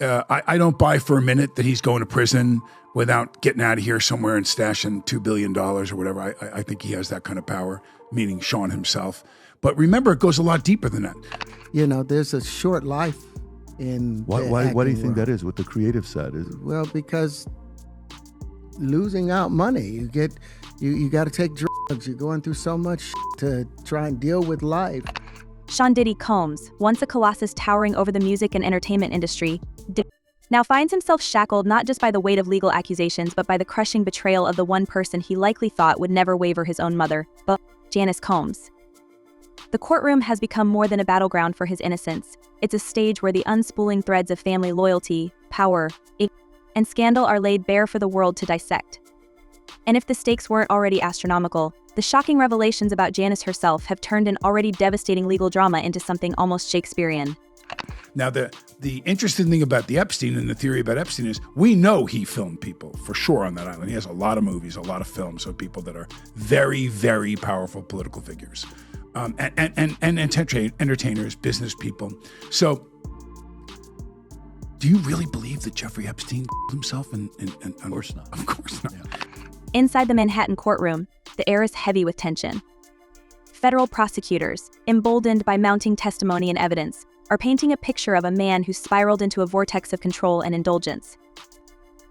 I don't buy for a minute that he's going to prison without getting out of here somewhere and stashing $2 billion or whatever. I think he has that kind of power, meaning Sean himself. But remember, it goes a lot deeper than that. There's a short life in Why do you think that is, what the creative side is? Well, because losing out money, you got to take drugs. You're going through so much to try and deal with life. Sean Diddy Combs, once a colossus towering over the music and entertainment industry, now finds himself shackled not just by the weight of legal accusations, but by the crushing betrayal of the one person he likely thought would never waver his own mother, but Janice Combs. The courtroom has become more than a battleground for his innocence. It's a stage where the unspooling threads of family loyalty, power, and scandal are laid bare for the world to dissect. And if the stakes weren't already astronomical, the shocking revelations about Janice herself have turned an already devastating legal drama into something almost Shakespearean. Now, the interesting thing about the Epstein and the theory about Epstein is we know he filmed people for sure on that island. He has a lot of movies, a lot of films of people that are very, very powerful political figures, and entertainers, business people. So, do you really believe that Jeffrey Epstein himself? And of course not. Of course not. Yeah. Inside the Manhattan courtroom, the air is heavy with tension. Federal prosecutors, emboldened by mounting testimony and evidence, are painting a picture of a man who spiraled into a vortex of control and indulgence.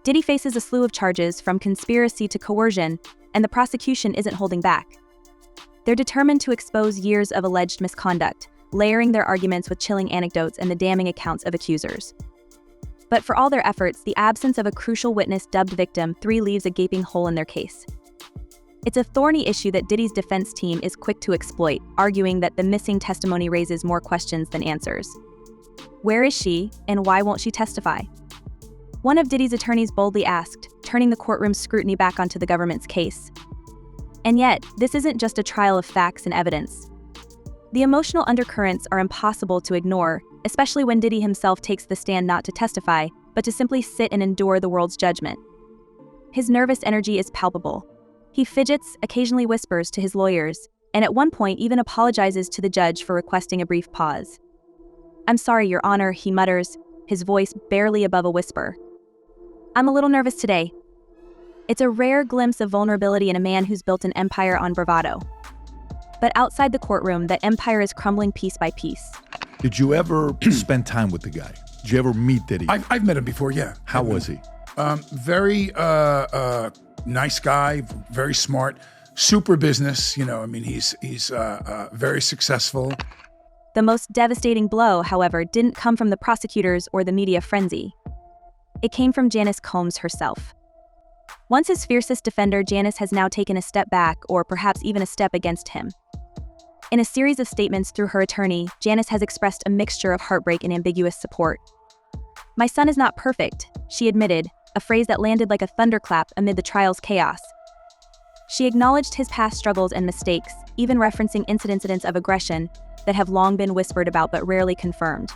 Diddy faces a slew of charges from conspiracy to coercion, and the prosecution isn't holding back. They're determined to expose years of alleged misconduct, layering their arguments with chilling anecdotes and the damning accounts of accusers. But for all their efforts, the absence of a crucial witness dubbed victim 3 leaves a gaping hole in their case. It's a thorny issue that Diddy's defense team is quick to exploit, arguing that the missing testimony raises more questions than answers. Where is she, and why won't she testify? One of Diddy's attorneys boldly asked, turning the courtroom's scrutiny back onto the government's case. And yet, this isn't just a trial of facts and evidence. The emotional undercurrents are impossible to ignore, especially when Diddy himself takes the stand not to testify, but to simply sit and endure the world's judgment. His nervous energy is palpable. He fidgets, occasionally whispers to his lawyers, and at one point even apologizes to the judge for requesting a brief pause. "I'm sorry, Your Honor," he mutters, his voice barely above a whisper. "I'm a little nervous today." It's a rare glimpse of vulnerability in a man who's built an empire on bravado. But outside the courtroom, that empire is crumbling piece by piece. Did you ever spend time with the guy? Did you ever meet Diddy? I've met him before, yeah. How was he? Very nice guy, very smart, super business. He's very successful. The most devastating blow, however, didn't come from the prosecutors or the media frenzy. It came from Janice Combs herself. Once his fiercest defender, Janice has now taken a step back, or perhaps even a step against him. In a series of statements through her attorney, Janice has expressed a mixture of heartbreak and ambiguous support. "My son is not perfect," she admitted, a phrase that landed like a thunderclap amid the trial's chaos. She acknowledged his past struggles and mistakes, even referencing incidents of aggression that have long been whispered about but rarely confirmed.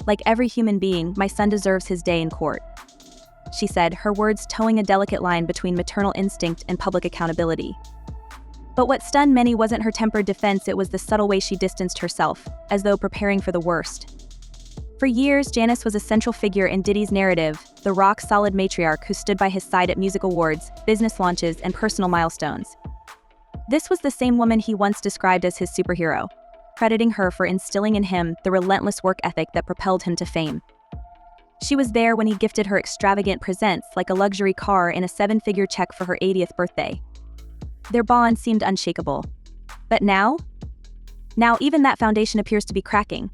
"Like every human being, my son deserves his day in court," she said, her words towing a delicate line between maternal instinct and public accountability. But what stunned many wasn't her tempered defense, it was the subtle way she distanced herself, as though preparing for the worst. For years, Janice was a central figure in Diddy's narrative, the rock-solid matriarch who stood by his side at music awards, business launches, and personal milestones. This was the same woman he once described as his superhero, crediting her for instilling in him the relentless work ethic that propelled him to fame. She was there when he gifted her extravagant presents like a luxury car and a 7-figure check for her 80th birthday. Their bond seemed unshakable. But now even that foundation appears to be cracking.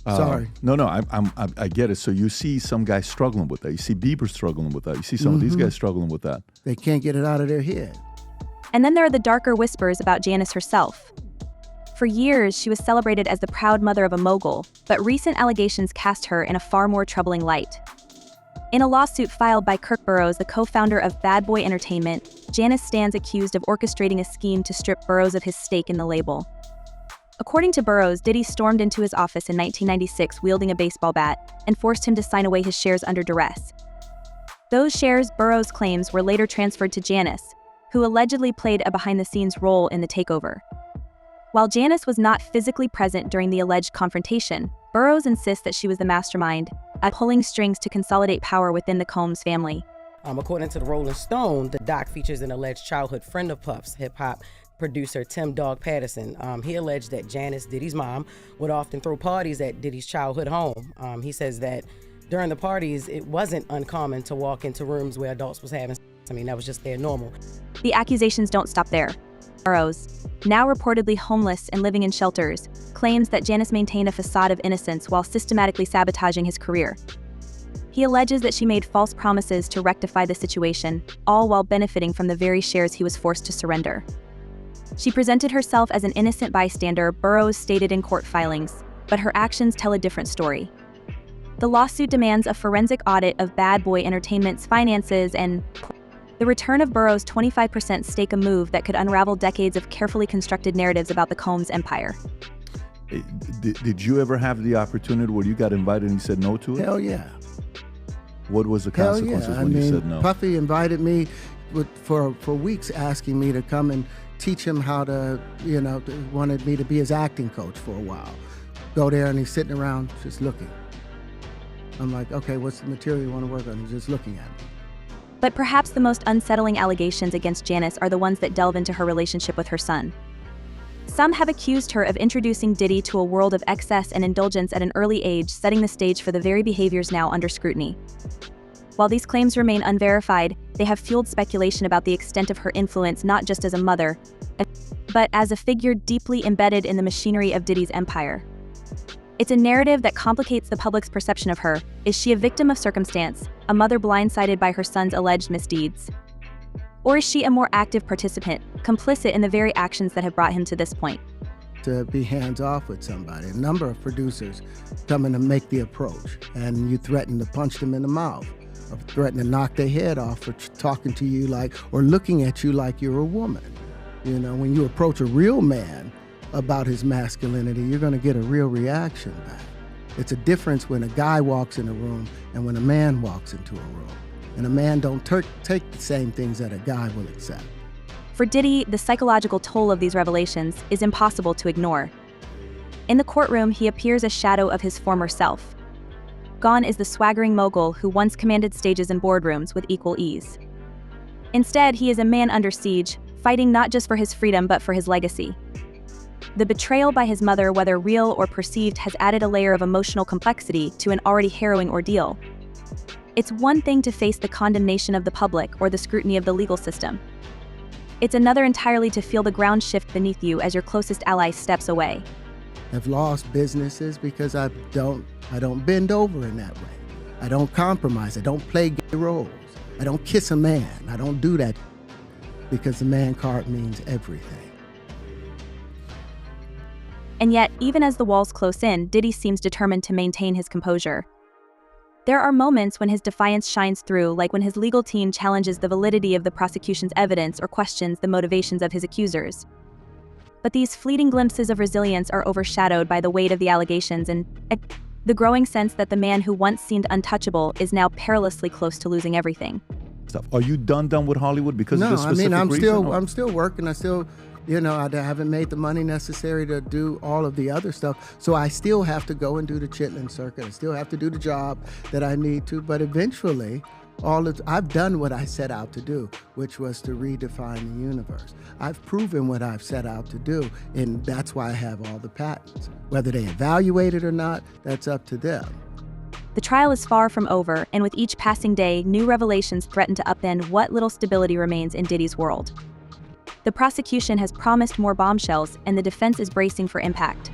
Sorry. No, I get it. So you see some guys struggling with that. You see Bieber struggling with that. You see some of these guys struggling with that. They can't get it out of their head. And then there are the darker whispers about Janice herself. For years, she was celebrated as the proud mother of a mogul, but recent allegations cast her in a far more troubling light. In a lawsuit filed by Kirk Burroughs, the co-founder of Bad Boy Entertainment, Janice stands accused of orchestrating a scheme to strip Burroughs of his stake in the label. According to Burroughs, Diddy stormed into his office in 1996 wielding a baseball bat and forced him to sign away his shares under duress. Those shares, Burroughs claims, were later transferred to Janice, who allegedly played a behind-the-scenes role in the takeover. While Janice was not physically present during the alleged confrontation, Burroughs insists that she was the mastermind, at pulling strings to consolidate power within the Combs family. According to the Rolling Stone, the doc features an alleged childhood friend of Puff's, hip-hop producer Tim Dog Patterson. He alleged that Janice, Diddy's mom, would often throw parties at Diddy's childhood home. He says that during the parties, it wasn't uncommon to walk into rooms where adults was having sex. I mean, that was just their normal. The accusations don't stop there. Burroughs, now reportedly homeless and living in shelters, claims that Janice maintained a facade of innocence while systematically sabotaging his career. He alleges that she made false promises to rectify the situation, all while benefiting from the very shares he was forced to surrender. She presented herself as an innocent bystander, Burroughs stated in court filings, but her actions tell a different story. The lawsuit demands a forensic audit of Bad Boy Entertainment's finances and the return of Burroughs' 25% stake, a move that could unravel decades of carefully constructed narratives about the Combs empire. Did you ever have the opportunity where you got invited and you said no to it? Hell yeah. What was the consequences when you said no? Puffy invited me for weeks, asking me to come and teach him how to, wanted me to be his acting coach for a while. Go there and he's sitting around just looking. I'm like, okay, what's the material you want to work on? He's just looking at me. But perhaps the most unsettling allegations against Janice are the ones that delve into her relationship with her son. Some have accused her of introducing Diddy to a world of excess and indulgence at an early age, setting the stage for the very behaviors now under scrutiny. While these claims remain unverified, they have fueled speculation about the extent of her influence not just as a mother, but as a figure deeply embedded in the machinery of Diddy's empire. It's a narrative that complicates the public's perception of her. Is she a victim of circumstance, a mother blindsided by her son's alleged misdeeds? Or is she a more active participant, complicit in the very actions that have brought him to this point? To be hands-off with somebody. A number of producers come in to make the approach, and you threaten to punch them in the mouth, or threaten to knock their head off for talking to you or looking at you like you're a woman. When you approach a real man about his masculinity, you're going to get a real reaction back. It's a difference when a guy walks in a room and when a man walks into a room. And a man don't take the same things that a guy will accept. For Diddy, the psychological toll of these revelations is impossible to ignore. In the courtroom, he appears a shadow of his former self. Gone is the swaggering mogul who once commanded stages and boardrooms with equal ease. Instead, he is a man under siege, fighting not just for his freedom but for his legacy. The betrayal by his mother, whether real or perceived, has added a layer of emotional complexity to an already harrowing ordeal. It's one thing to face the condemnation of the public or the scrutiny of the legal system. It's another entirely to feel the ground shift beneath you as your closest ally steps away. I've lost businesses because I don't bend over in that way. I don't compromise. I don't play gay roles. I don't kiss a man. I don't do that because the man card means everything. And yet, even as the walls close in, Diddy seems determined to maintain his composure. There are moments when his defiance shines through, like when his legal team challenges the validity of the prosecution's evidence or questions the motivations of his accusers. But these fleeting glimpses of resilience are overshadowed by the weight of the allegations and the growing sense that the man who once seemed untouchable is now perilously close to losing everything. Are you done with Hollywood because of this specific reason? I'm still working. I still, I haven't made the money necessary to do all of the other stuff. So I still have to go and do the chitlin circuit. I still have to do the job that I need to. But eventually, I've done what I set out to do, which was to redefine the universe. I've proven what I've set out to do, and that's why I have all the patents. Whether they evaluate it or not, that's up to them. The trial is far from over, and with each passing day, new revelations threaten to upend what little stability remains in Diddy's world. The prosecution has promised more bombshells, and the defense is bracing for impact.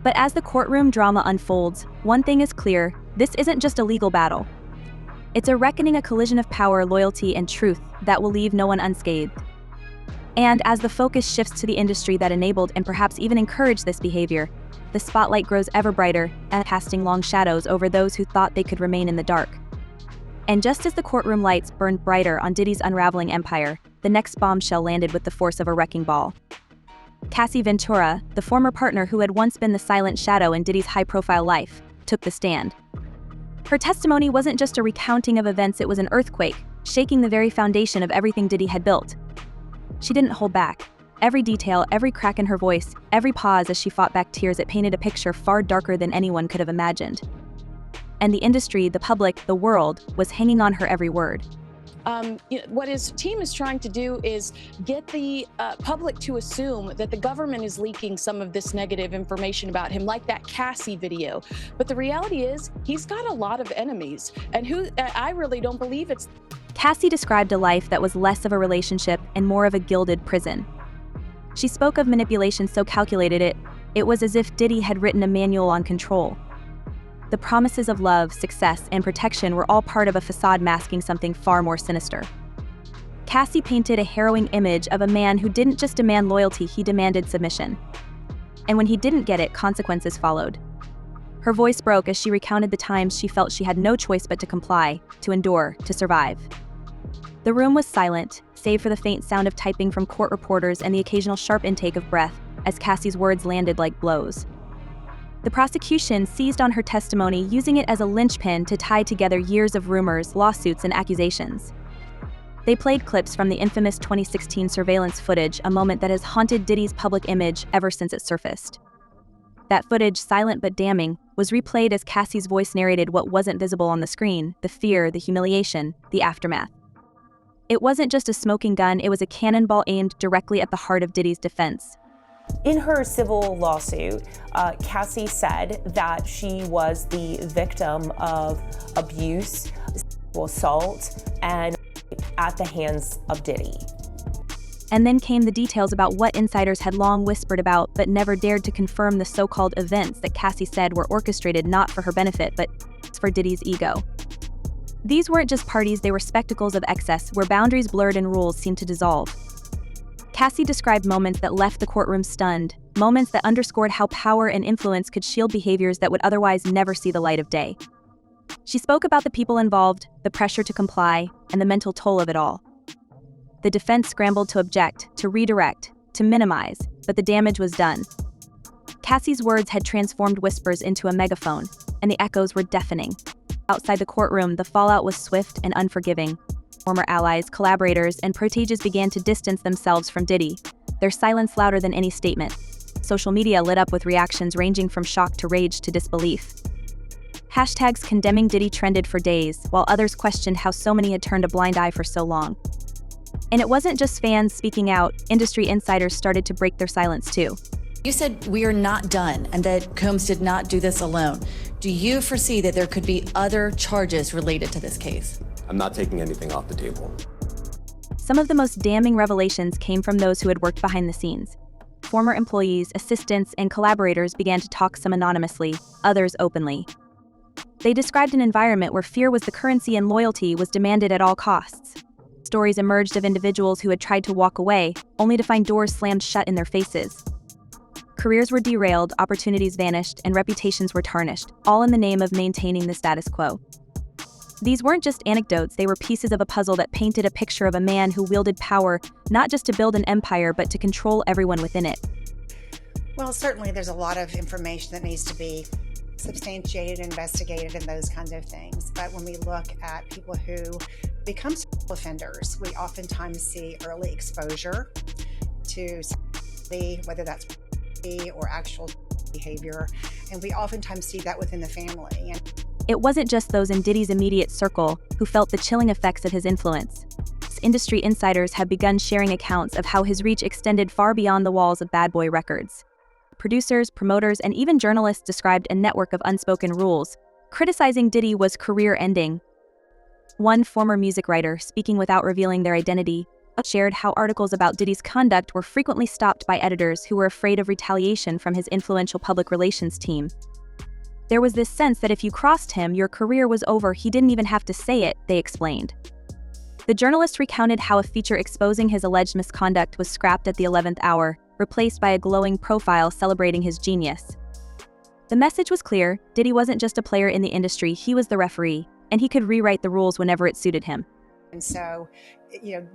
But as the courtroom drama unfolds, one thing is clear: this isn't just a legal battle. It's a reckoning, a collision of power, loyalty, and truth that will leave no one unscathed. And as the focus shifts to the industry that enabled and perhaps even encouraged this behavior, the spotlight grows ever brighter, casting long shadows over those who thought they could remain in the dark. And just as the courtroom lights burned brighter on Diddy's unraveling empire, the next bombshell landed with the force of a wrecking ball. Cassie Ventura, the former partner who had once been the silent shadow in Diddy's high-profile life, took the stand. Her testimony wasn't just a recounting of events, it was an earthquake, shaking the very foundation of everything Diddy had built. She didn't hold back. Every detail, every crack in her voice, every pause as she fought back tears, it painted a picture far darker than anyone could have imagined. and the industry, the public, the world was hanging on her every word. What his team is trying to do is get the public to assume that the government is leaking some of this negative information about him, like that Cassie video. But the reality is he's got a lot of enemies, and I really don't believe it's. Cassie described a life that was less of a relationship and more of a gilded prison. She spoke of manipulation so calculated it was as if Diddy had written a manual on control. The promises of love, success, and protection were all part of a facade masking something far more sinister. Cassie painted a harrowing image of a man who didn't just demand loyalty, he demanded submission. And when he didn't get it, consequences followed. Her voice broke as she recounted the times she felt she had no choice but to comply, to endure, to survive. The room was silent, save for the faint sound of typing from court reporters and the occasional sharp intake of breath as Cassie's words landed like blows. The prosecution seized on her testimony, using it as a linchpin to tie together years of rumors, lawsuits, and accusations. They played clips from the infamous 2016 surveillance footage, a moment that has haunted Diddy's public image ever since it surfaced. That footage, silent but damning, was replayed as Cassie's voice narrated what wasn't visible on the screen: the fear, the humiliation, the aftermath. It wasn't just a smoking gun, it was a cannonball aimed directly at the heart of Diddy's defense. In her civil lawsuit, Cassie said that she was the victim of abuse, sexual assault, and at the hands of Diddy. And then came the details about what insiders had long whispered about but never dared to confirm: the so-called events that Cassie said were orchestrated not for her benefit but for Diddy's ego. These weren't just parties, they were spectacles of excess where boundaries blurred and rules seemed to dissolve. Cassie described moments that left the courtroom stunned, moments that underscored how power and influence could shield behaviors that would otherwise never see the light of day. She spoke about the people involved, the pressure to comply, and the mental toll of it all. The defense scrambled to object, to redirect, to minimize, but the damage was done. Cassie's words had transformed whispers into a megaphone, and the echoes were deafening. Outside the courtroom, the fallout was swift and unforgiving. Former allies, collaborators, and proteges began to distance themselves from Diddy, their silence louder than any statement. Social media lit up with reactions ranging from shock to rage to disbelief. Hashtags condemning Diddy trended for days, while others questioned how so many had turned a blind eye for so long. And it wasn't just fans speaking out, industry insiders started to break their silence too. You said we are not done and that Combs did not do this alone. Do you foresee that there could be other charges related to this case? I'm not taking anything off the table. Some of the most damning revelations came from those who had worked behind the scenes. Former employees, assistants, and collaborators began to talk, some anonymously, others openly. They described an environment where fear was the currency and loyalty was demanded at all costs. Stories emerged of individuals who had tried to walk away, only to find doors slammed shut in their faces. Careers were derailed, opportunities vanished, and reputations were tarnished, all in the name of maintaining the status quo. These weren't just anecdotes, they were pieces of a puzzle that painted a picture of a man who wielded power not just to build an empire, but to control everyone within it. Well, certainly there's a lot of information that needs to be substantiated, investigated, and those kinds of things. But when we look at people who become sexual offenders, we oftentimes see early exposure to whether that's or actual behavior, and we oftentimes see that within the family. It wasn't just those in Diddy's immediate circle who felt the chilling effects of his influence. Industry insiders have begun sharing accounts of how his reach extended far beyond the walls of Bad Boy Records. Producers, promoters, and even journalists described a network of unspoken rules. Criticizing Diddy was career-ending. One former music writer, speaking without revealing their identity, shared how articles about Diddy's conduct were frequently stopped by editors who were afraid of retaliation from his influential public relations team. There was this sense that if you crossed him, your career was over. He didn't even have to say it, they explained. The journalist recounted how a feature exposing his alleged misconduct was scrapped at the 11th hour, replaced by a glowing profile celebrating his genius. The message was clear: Diddy wasn't just a player in the industry, he was the referee, and he could rewrite the rules whenever it suited him. And so,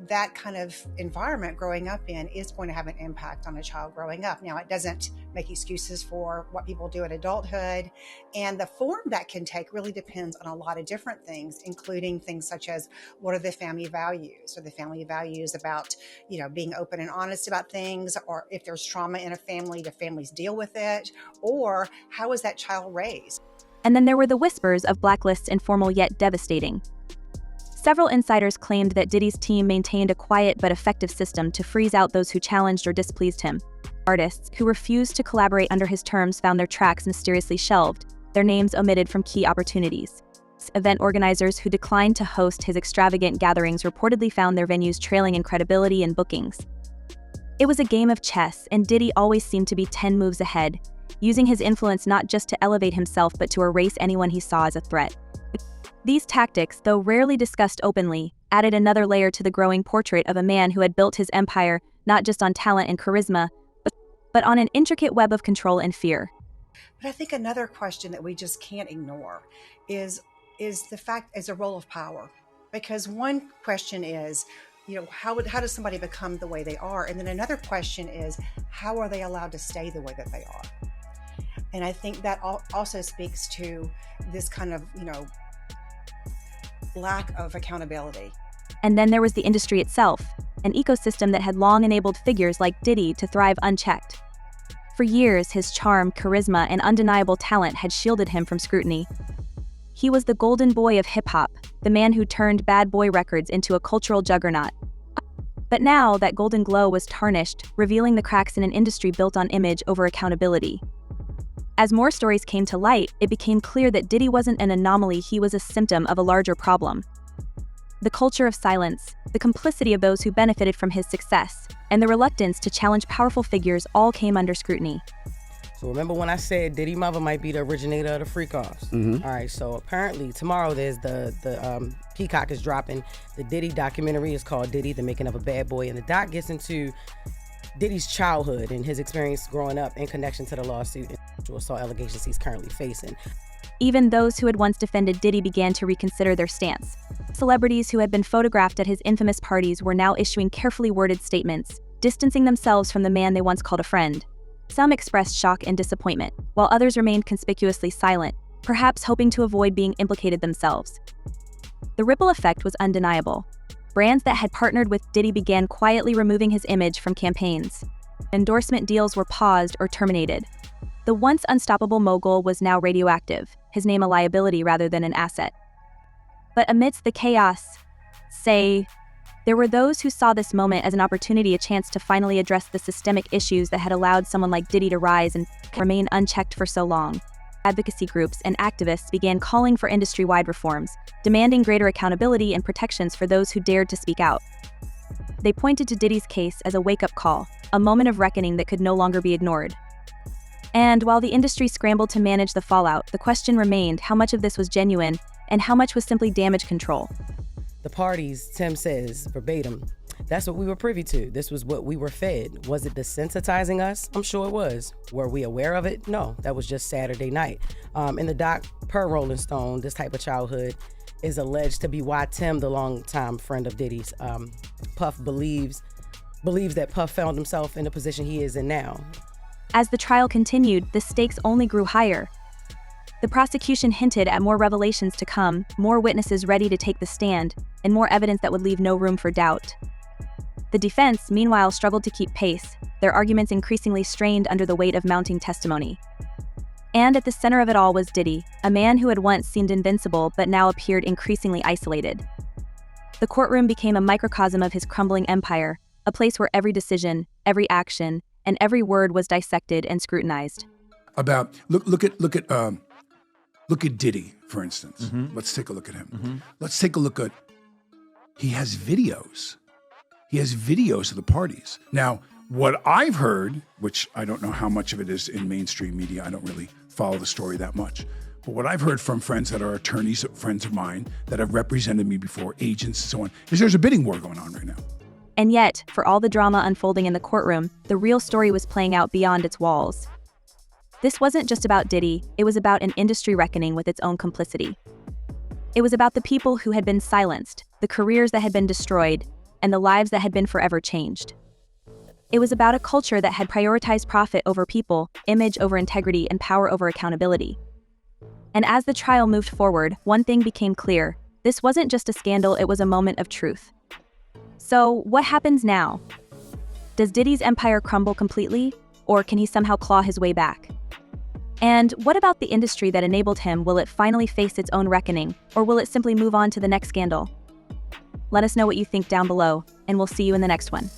that kind of environment growing up in is going to have an impact on a child growing up. Now, it doesn't make excuses for what people do in adulthood, and the form that can take really depends on a lot of different things, including things such as what are the family values? Are the family values about, being open and honest about things, or if there's trauma in a family, do families deal with it, or how is that child raised? And then there were the whispers of blacklists, informal yet devastating. Several insiders claimed that Diddy's team maintained a quiet but effective system to freeze out those who challenged or displeased him. Artists who refused to collaborate under his terms found their tracks mysteriously shelved, their names omitted from key opportunities. Event organizers who declined to host his extravagant gatherings reportedly found their venues trailing in credibility and bookings. It was a game of chess, and Diddy always seemed to be 10 moves ahead, using his influence not just to elevate himself but to erase anyone he saw as a threat. These tactics, though rarely discussed openly, added another layer to the growing portrait of a man who had built his empire not just on talent and charisma, but on an intricate web of control and fear. But I think another question that we just can't ignore is the fact as a role of power. Because one question is, how does somebody become the way they are? And then another question is, how are they allowed to stay the way that they are? And I think that also speaks to this kind of, lack of accountability. And then there was the industry itself, an ecosystem that had long enabled figures like Diddy to thrive unchecked. For years, his charm, charisma, and undeniable talent had shielded him from scrutiny. He was the golden boy of hip-hop, the man who turned Bad Boy Records into a cultural juggernaut. But now, that golden glow was tarnished, revealing the cracks in an industry built on image over accountability. As more stories came to light, it became clear that Diddy wasn't an anomaly, he was a symptom of a larger problem. The culture of silence, the complicity of those who benefited from his success, and the reluctance to challenge powerful figures all came under scrutiny. So remember when I said Diddy mother might be the originator of the freak-offs? Mm-hmm. All right, so apparently tomorrow there's the Peacock is dropping the Diddy documentary. It's called Diddy, The Making of a Bad Boy, and the doc gets into Diddy's childhood and his experience growing up in connection to the lawsuit and sexual assault allegations he's currently facing. Even those who had once defended Diddy began to reconsider their stance. Celebrities who had been photographed at his infamous parties were now issuing carefully worded statements, distancing themselves from the man they once called a friend. Some expressed shock and disappointment, while others remained conspicuously silent, perhaps hoping to avoid being implicated themselves. The ripple effect was undeniable. Brands that had partnered with Diddy began quietly removing his image from campaigns. Endorsement deals were paused or terminated. The once unstoppable mogul was now radioactive, his name a liability rather than an asset. But amidst the chaos, there were those who saw this moment as an opportunity, a chance to finally address the systemic issues that had allowed someone like Diddy to rise and remain unchecked for so long. Advocacy groups and activists began calling for industry-wide reforms, demanding greater accountability and protections for those who dared to speak out. They pointed to Diddy's case as a wake-up call, a moment of reckoning that could no longer be ignored. And while the industry scrambled to manage the fallout, the question remained how much of this was genuine and how much was simply damage control. The parties, Tim says, verbatim, that's what we were privy to. This was what we were fed. Was it desensitizing us? I'm sure it was. Were we aware of it? No, that was just Saturday night. In the doc, per Rolling Stone, this type of childhood is alleged to be why Tim, the longtime friend of Diddy's, Puff believes that Puff found himself in the position he is in now. As the trial continued, the stakes only grew higher. The prosecution hinted at more revelations to come, more witnesses ready to take the stand, and more evidence that would leave no room for doubt. The defense, meanwhile, struggled to keep pace, their arguments increasingly strained under the weight of mounting testimony. And at the center of it all was Diddy, a man who had once seemed invincible but now appeared increasingly isolated. The courtroom became a microcosm of his crumbling empire, a place where every decision, every action, and every word was dissected and scrutinized. Look at Diddy, for instance. Mm-hmm. Let's take a look at him. Mm-hmm. Let's take a look at, he has videos. He has videos of the parties. Now, what I've heard, which I don't know how much of it is in mainstream media, I don't really follow the story that much, but what I've heard from friends that are attorneys, friends of mine that have represented me before, agents and so on, is there's a bidding war going on right now. And yet, for all the drama unfolding in the courtroom, the real story was playing out beyond its walls. This wasn't just about Diddy, it was about an industry reckoning with its own complicity. It was about the people who had been silenced, the careers that had been destroyed, and the lives that had been forever changed. It was about a culture that had prioritized profit over people, image over integrity, and power over accountability. And as the trial moved forward, one thing became clear. This wasn't just a scandal, it was a moment of truth. So, what happens now? Does Diddy's empire crumble completely, or can he somehow claw his way back? And what about the industry that enabled him? Will it finally face its own reckoning, or will it simply move on to the next scandal? Let us know what you think down below, and we'll see you in the next one.